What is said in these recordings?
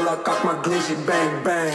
I cock my glizzy, bang, bang.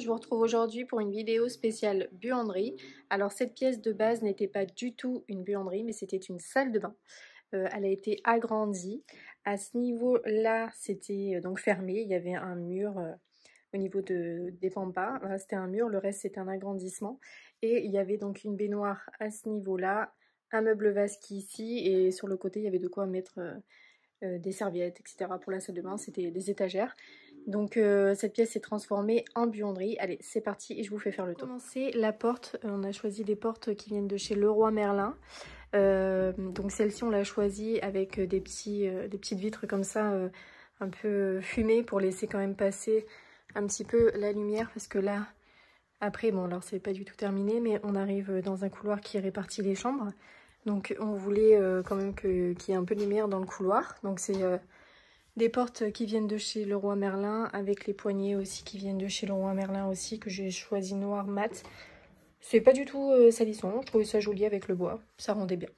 Je vous retrouve aujourd'hui pour une vidéo spéciale buanderie. Alors cette pièce de base n'était pas du tout une buanderie, mais c'était une salle de bain. Elle a été agrandie. À ce niveau-là, c'était donc fermé. Il y avait un mur au niveau des pampas. Voilà, c'était un mur, le reste c'était un agrandissement. Et il y avait donc une baignoire à ce niveau-là, un meuble vasque ici, et sur le côté il y avait de quoi mettre des serviettes, etc. Pour la salle de bain, c'était des étagères. Donc cette pièce s'est transformée en buanderie. Allez, c'est parti et je vous fais faire le tour. Pour commencer, la porte, on a choisi des portes qui viennent de chez Leroy Merlin. Donc celle-ci, on l'a choisie avec des petites vitres comme ça, un peu fumées, pour laisser quand même passer un petit peu la lumière, parce que là, après, bon, alors c'est pas du tout terminé, mais on arrive dans un couloir qui répartit les chambres. Donc on voulait quand même qu'il y ait un peu de lumière dans le couloir. Donc c'est des portes qui viennent de chez Leroy Merlin, avec les poignées aussi qui viennent de chez Leroy Merlin aussi, que j'ai choisi noir mat. C'est pas du tout salissant, je trouvais ça joli avec le bois, ça rendait bien.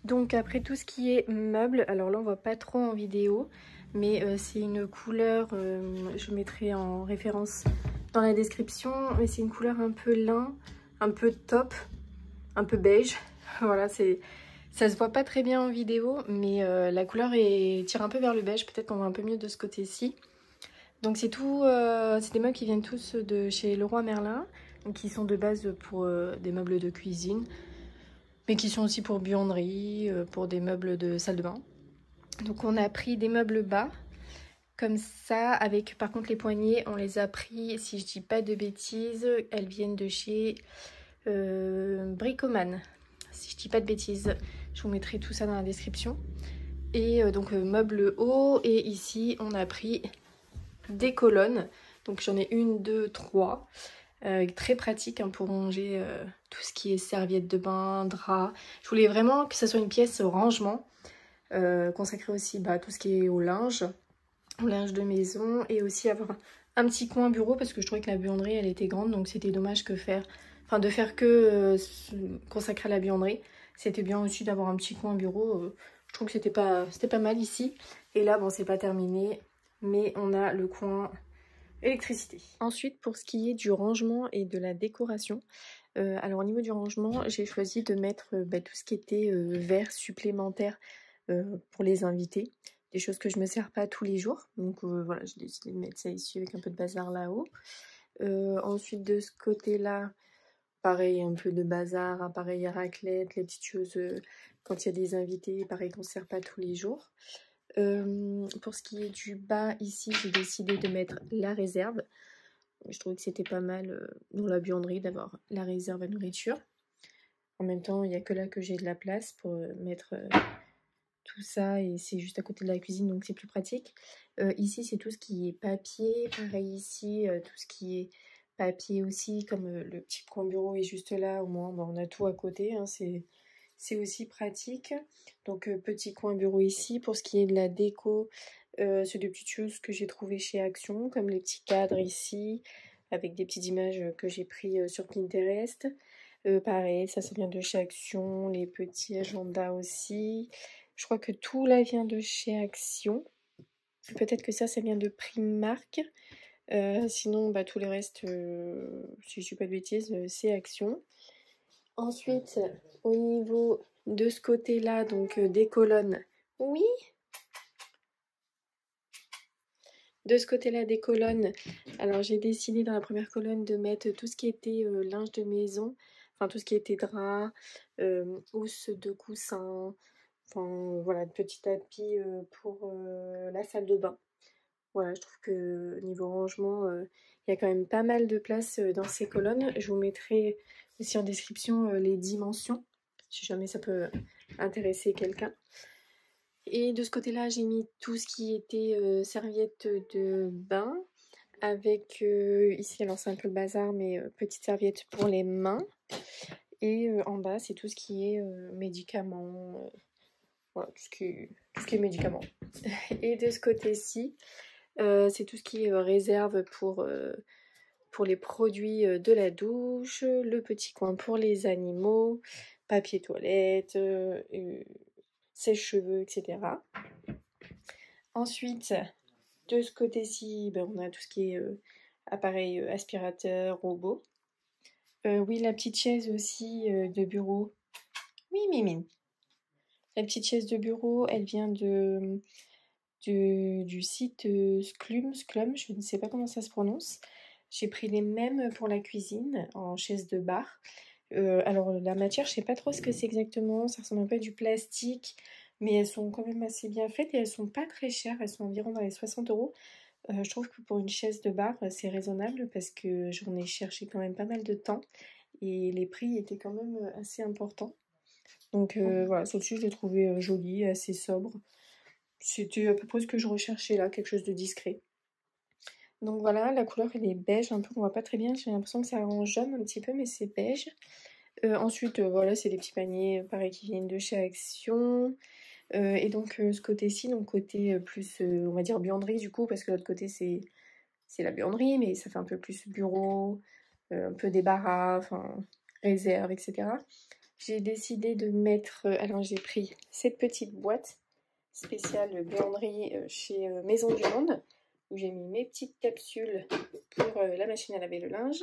Donc après tout ce qui est meubles, alors là on voit pas trop en vidéo, mais c'est une couleur, je mettrai en référence dans la description, mais c'est une couleur un peu lin, un peu taupe, un peu beige. Voilà, ça se voit pas très bien en vidéo, mais la couleur tire un peu vers le beige, peut-être qu'on voit un peu mieux de ce côté-ci. Donc c'est tout, c'est des meubles qui viennent tous de chez Leroy Merlin, qui sont de base pour des meubles de cuisine, mais qui sont aussi pour buanderie, pour des meubles de salle de bain. Donc on a pris des meubles bas, comme ça, avec par contre les poignées, on les a pris, si je dis pas de bêtises, elles viennent de chez Bricoman. si je dis pas de bêtises. Je vous mettrai tout ça dans la description. Et donc meuble haut, et ici on a pris des colonnes. Donc j'en ai une, deux, trois. Très pratique hein, pour ranger tout ce qui est serviettes de bain, draps. Je voulais vraiment que ce soit une pièce rangement, consacrée aussi à tout ce qui est au linge de maison, et aussi avoir un petit coin bureau parce que je trouvais que la buanderie elle était grande, donc c'était dommage de faire que consacrer à la buanderie. C'était bien aussi d'avoir un petit coin bureau. Je trouve que c'était pas mal ici. Et là bon, c'est pas terminé, mais on a le coin électricité. Ensuite, pour ce qui est du rangement et de la décoration, alors au niveau du rangement, j'ai choisi de mettre tout ce qui était verre supplémentaire pour les invités. Des choses que je me sers pas tous les jours. Donc voilà, j'ai décidé de mettre ça ici avec un peu de bazar là-haut. Ensuite, de ce côté-là, pareil, un peu de bazar, appareil à raclette, les petites choses quand il y a des invités, pareil qu'on ne sert pas tous les jours. Pour ce qui est du bas, ici, j'ai décidé de mettre la réserve. Je trouvais que c'était pas mal dans la buanderie d'avoir la réserve à nourriture. En même temps, il n'y a que là que j'ai de la place pour mettre tout ça, et c'est juste à côté de la cuisine, donc c'est plus pratique. Ici, c'est tout ce qui est papier. Pareil ici, tout ce qui est papier aussi, comme le petit coin bureau est juste là. Au moins, on a tout à côté, hein, c'est aussi pratique. Donc, petit coin bureau ici. Pour ce qui est de la déco, c'est des petites choses que j'ai trouvées chez Action, comme les petits cadres ici, avec des petites images que j'ai pris sur Pinterest. Pareil, ça vient de chez Action, les petits agendas aussi. Je crois que tout là vient de chez Action. Peut-être que ça vient de Primark. Sinon, tout le reste, si je ne dis pas de bêtises, c'est Action. Ensuite, au niveau de ce côté-là, donc des colonnes. Oui. De ce côté-là, des colonnes. Alors, j'ai décidé dans la première colonne de mettre tout ce qui était linge de maison. Enfin, tout ce qui était drap, housse de coussin. Enfin, voilà, de petits tapis pour la salle de bain. Voilà, je trouve que niveau rangement, il y a quand même pas mal de place dans ces colonnes. Je vous mettrai aussi en description les dimensions, si jamais ça peut intéresser quelqu'un. Et de ce côté-là, j'ai mis tout ce qui était serviettes de bain. Avec ici, alors c'est un peu le bazar, mais petites serviettes pour les mains. Et en bas, c'est tout ce qui est médicaments. Voilà, tout ce qui est médicaments. Et de ce côté-ci, c'est tout ce qui est réserve pour les produits de la douche, le petit coin pour les animaux, papier toilette, sèche-cheveux, etc. Ensuite, de ce côté-ci, on a tout ce qui est appareil aspirateur, robot. Oui, la petite chaise aussi de bureau. Oui, Mimine. La petite chaise de bureau, elle vient du site Sclum, je ne sais pas comment ça se prononce. J'ai pris les mêmes pour la cuisine, en chaise de bar. Alors la matière, je sais pas trop ce que c'est exactement, ça ressemble un peu à du plastique, mais elles sont quand même assez bien faites et elles sont pas très chères, elles sont environ dans les 60 €. Je trouve que pour une chaise de bar, c'est raisonnable parce que j'en ai cherché quand même pas mal de temps et les prix étaient quand même assez importants. Donc voilà, sur-dessus, je l'ai trouvé joli, assez sobre. C'était à peu près ce que je recherchais là, quelque chose de discret. Donc voilà, la couleur elle est beige, un peu, on voit pas très bien, j'ai l'impression que ça en jaune un petit peu, mais c'est beige. Ensuite, voilà, c'est des petits paniers, pareil, qui viennent de chez Action. Et donc ce côté-ci, donc côté plus, on va dire buanderie du coup, parce que l'autre côté c'est la buanderie, mais ça fait un peu plus bureau, un peu débarras, enfin réserve, etc. J'ai décidé de mettre, alors j'ai pris cette petite boîte spéciale buanderie chez Maison du Monde, où j'ai mis mes petites capsules pour la machine à laver le linge.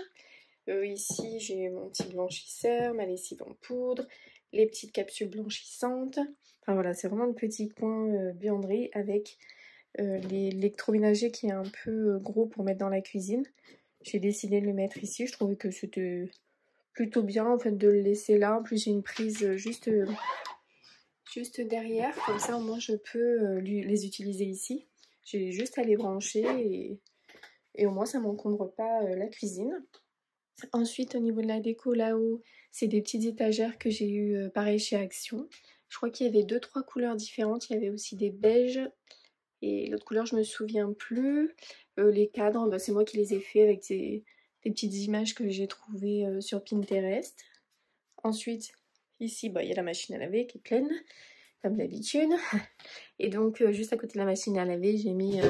Ici, j'ai mon petit blanchisseur, ma lessive en poudre, les petites capsules blanchissantes. Enfin voilà, c'est vraiment le petit coin buanderie avec l'électroménager qui est un peu gros pour mettre dans la cuisine. J'ai décidé de le mettre ici. Je trouvais que c'était plutôt bien en fait de le laisser là. En plus, j'ai une prise juste derrière. Comme ça, au moins, je peux les utiliser ici. J'ai juste à les brancher et au moins, ça m'encombre pas la cuisine. Ensuite, au niveau de la déco, là-haut, c'est des petites étagères que j'ai eues pareil chez Action. Je crois qu'il y avait 2-3 couleurs différentes. Il y avait aussi des beiges. Et l'autre couleur, je me souviens plus. Les cadres, bah, c'est moi qui les ai faits avec des petites images que j'ai trouvées sur Pinterest. Ensuite, ici, bah, il y a la machine à laver qui est pleine, comme d'habitude. Et donc, juste à côté de la machine à laver, j'ai mis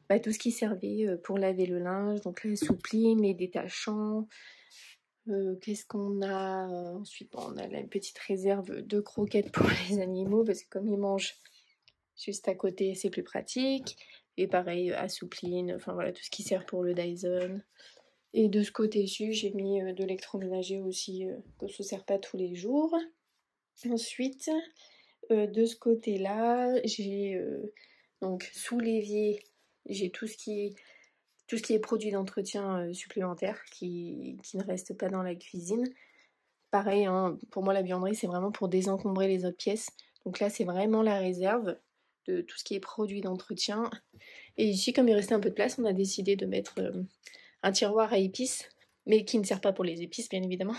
bah, tout ce qui servait pour laver le linge. Donc, la soupline, les détachants. Qu'est-ce qu'on a ensuite, bon, on a là une petite réserve de croquettes pour les animaux, parce que comme ils mangent juste à côté, c'est plus pratique. Et pareil, assoupline, enfin voilà, tout ce qui sert pour le Dyson. Et de ce côté-ci, j'ai mis de l'électroménager aussi, qu'on ne se sert pas tous les jours. Ensuite, de ce côté-là, j'ai donc sous l'évier, j'ai tout ce qui est produit d'entretien supplémentaire qui ne reste pas dans la cuisine. Pareil, hein, pour moi la buanderie c'est vraiment pour désencombrer les autres pièces. Donc là c'est vraiment la réserve de tout ce qui est produit d'entretien. Et ici comme il restait un peu de place, on a décidé de mettre un tiroir à épices, mais qui ne sert pas pour les épices bien évidemment.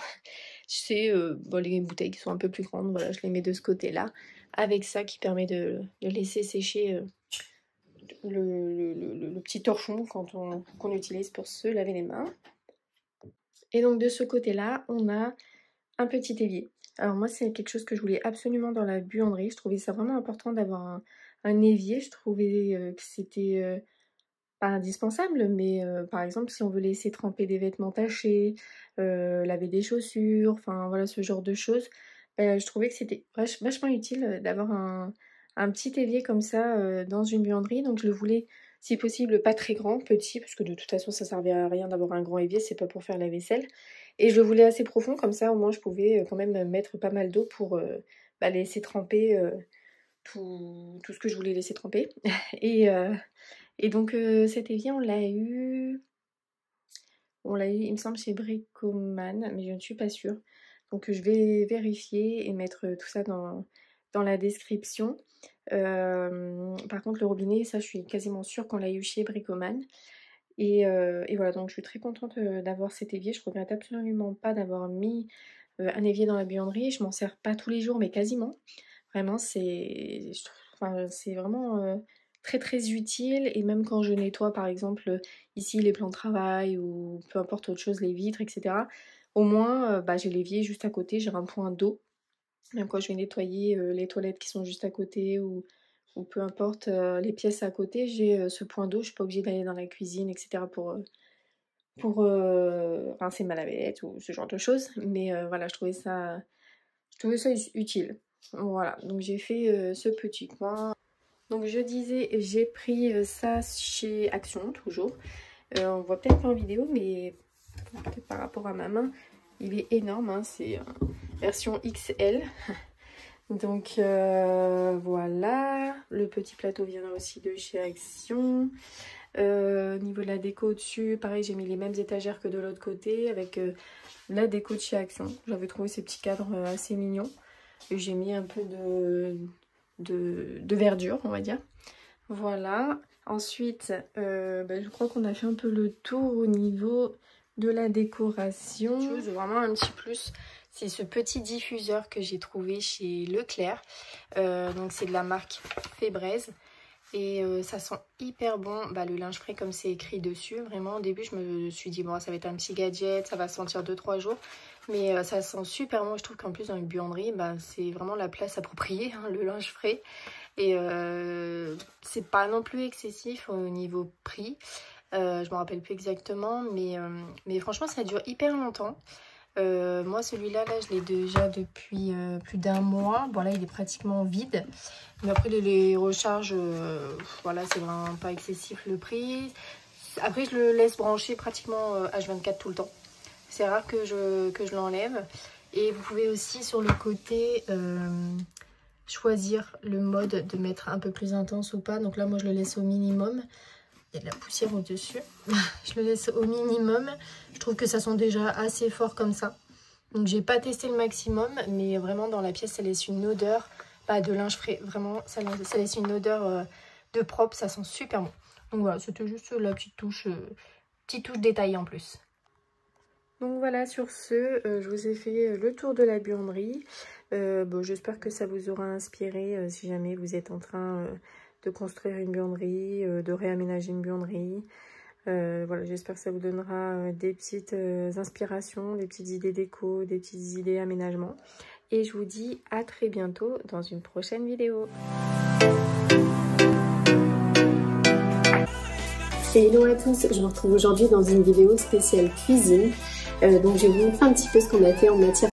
C'est bon, les bouteilles qui sont un peu plus grandes, voilà, je les mets de ce côté-là, avec ça qui permet de laisser sécher le petit torchon qu'on utilise pour se laver les mains. Et donc de ce côté-là, on a un petit évier. Alors moi, c'est quelque chose que je voulais absolument dans la buanderie. Je trouvais ça vraiment important d'avoir un évier. Je trouvais que c'était pas indispensable, mais par exemple, si on veut laisser tremper des vêtements tachés, laver des chaussures, enfin voilà, ce genre de choses, je trouvais que c'était vachement utile d'avoir un petit évier comme ça dans une buanderie. Donc je le voulais, si possible, pas très grand, petit, parce que de toute façon, ça servait à rien d'avoir un grand évier, c'est pas pour faire la vaisselle. Et je le voulais assez profond, comme ça, au moins, je pouvais quand même mettre pas mal d'eau pour bah, laisser tremper tout ce que je voulais laisser tremper. Et donc cet évier, on l'a eu, il me semble, chez Bricoman, mais je ne suis pas sûre. Donc je vais vérifier et mettre tout ça dans la description. Par contre, le robinet, ça, je suis quasiment sûre qu'on l'a eu chez Bricoman. Et voilà, donc je suis très contente d'avoir cet évier. Je regrette absolument pas d'avoir mis un évier dans la buanderie. Je m'en sers pas tous les jours, mais quasiment. Vraiment, c'est vraiment très très utile. Et même quand je nettoie, par exemple, ici les plans de travail ou peu importe autre chose, les vitres, etc. Au moins, bah, j'ai l'évier juste à côté, j'ai un point d'eau. Même quand je vais nettoyer les toilettes qui sont juste à côté ou peu importe les pièces à côté, j'ai ce point d'eau. Je suis pas obligée d'aller dans la cuisine, etc. pour rincer ma lavette ou ce genre de choses. Mais voilà, je trouvais ça utile. Voilà, donc j'ai fait ce petit coin. Donc je disais, j'ai pris ça chez Action, toujours. On voit peut-être pas en vidéo, mais peut-être par rapport à ma main, il est énorme, hein, c'est version XL. Donc voilà, le petit plateau vient aussi de chez Action. Au niveau de la déco au-dessus, pareil, j'ai mis les mêmes étagères que de l'autre côté avec la déco de chez Action. J'avais trouvé ces petits cadres assez mignons. Et j'ai mis un peu de verdure, on va dire. Voilà. Ensuite, je crois qu'on a fait un peu le tour au niveau de la décoration. Chose vraiment un petit plus, c'est ce petit diffuseur que j'ai trouvé chez Leclerc. Donc c'est de la marque Febreze. Et ça sent hyper bon, bah, le linge frais comme c'est écrit dessus. Vraiment au début je me suis dit bon ça va être un petit gadget, ça va sentir 2-3 jours. Mais ça sent super bon. Je trouve qu'en plus dans une buanderie bah, c'est vraiment la place appropriée, hein, le linge frais. Et c'est pas non plus excessif au niveau prix. Je me rappelle plus exactement, mais franchement ça dure hyper longtemps. Moi celui-là, je l'ai déjà depuis plus d'un mois. Bon là il est pratiquement vide. Mais après les recharges, voilà c'est vraiment pas excessif le prix. Après je le laisse brancher pratiquement H24 tout le temps. C'est rare que je l'enlève. Et vous pouvez aussi sur le côté choisir le mode de mettre un peu plus intense ou pas. Donc là moi je le laisse au minimum. Il y a de la poussière au-dessus. Je le laisse au minimum. Je trouve que ça sent déjà assez fort comme ça. Donc j'ai pas testé le maximum, mais vraiment dans la pièce ça laisse une odeur, pas de linge frais, vraiment ça laisse une odeur de propre, ça sent super bon. Donc voilà, c'était juste la petite touche détaillée en plus. Donc voilà, sur ce, je vous ai fait le tour de la buanderie. Bon, j'espère que ça vous aura inspiré si jamais vous êtes en train de construire une buanderie, de réaménager une buanderie. Voilà, j'espère que ça vous donnera des petites inspirations, des petites idées déco, des petites idées aménagement. Et je vous dis à très bientôt dans une prochaine vidéo. Hello à tous, je vous retrouve aujourd'hui dans une vidéo spéciale cuisine. Donc je vais vous montrer un petit peu ce qu'on a fait en matière